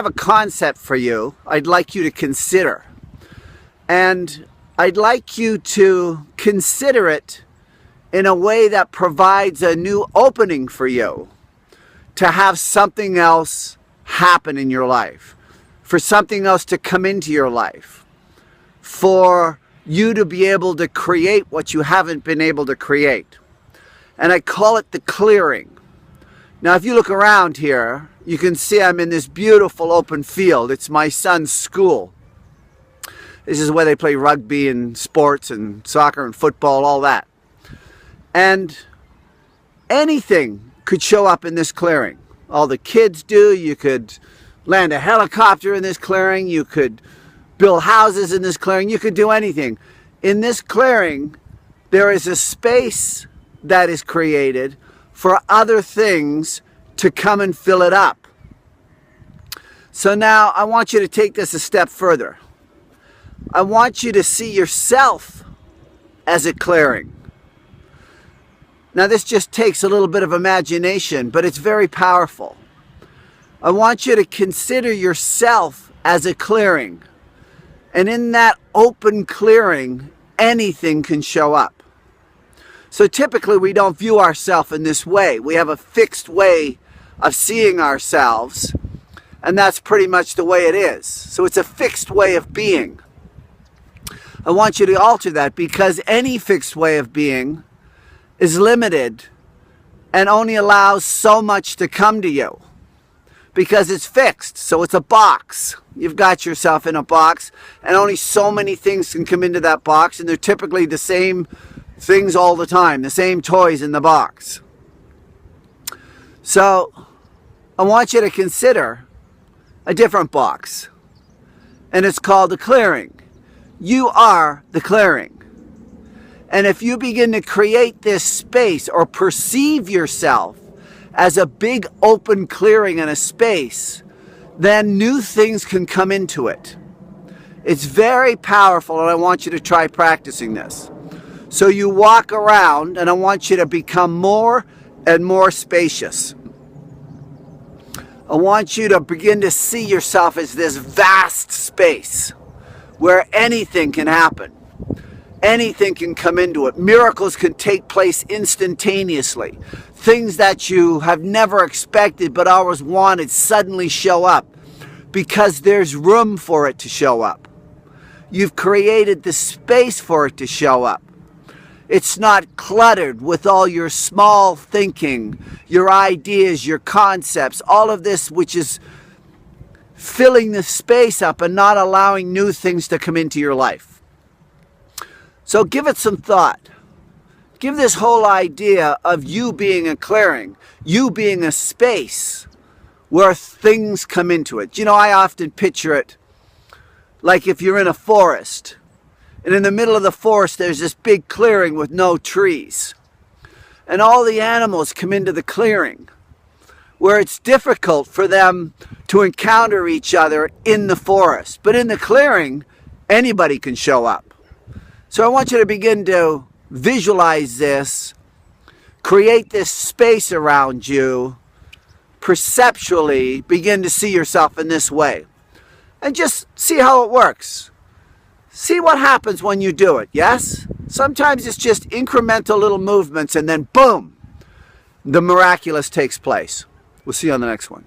have a concept for you I'd like you to consider. And I'd like you to consider it in a way that provides a new opening for you to have something else happen in your life, for something else to come into your life, for you to be able to create what you haven't been able to create. And I call it the clearing. Now, if you look around here, you can see I'm in this beautiful open field. It's my son's school. This is where they play rugby and sports and soccer and football, all that. And anything could show up in this clearing. All the kids do. You could land a helicopter in this clearing. You could build houses in this clearing. You could do anything. In this clearing, there is a space that is created for other things to come and fill it up. So now I want you to take this a step further. I want you to see yourself as a clearing. Now this just takes a little bit of imagination, but it's very powerful. I want you to consider yourself as a clearing. And in that open clearing, anything can show up. So typically we don't view ourselves in this way. We have a fixed way of seeing ourselves, and that's pretty much the way it is. So it's a fixed way of being. I want you to alter that, because any fixed way of being is limited and only allows so much to come to you because it's fixed. So it's a box. You've got yourself in a box, and only so many things can come into that box, and they're typically the same things all the time, the same toys in the box. So I want you to consider a different box, and it's called the clearing. You are the clearing. And if you begin to create this space or perceive yourself as a big open clearing in a space, then new things can come into it. It's very powerful, and I want you to try practicing this. So you walk around, and I want you to become more and more spacious. I want you to begin to see yourself as this vast space where anything can happen. Anything can come into it. Miracles can take place instantaneously. Things that you have never expected but always wanted suddenly show up because there's room for it to show up. You've created the space for it to show up. It's not cluttered with all your small thinking, your ideas, your concepts, all of this which is filling the space up and not allowing new things to come into your life. So give it some thought. Give this whole idea of you being a clearing, you being a space where things come into it. You know, I often picture it like if you're in a forest, and in the middle of the forest there's this big clearing with no trees. And all the animals come into the clearing, where it's difficult for them to encounter each other in the forest. But in the clearing, anybody can show up. So I want you to begin to visualize this, create this space around you, perceptually begin to see yourself in this way. And just see how it works. See what happens when you do it, yes? Sometimes it's just incremental little movements, and then boom, the miraculous takes place. We'll see you on the next one.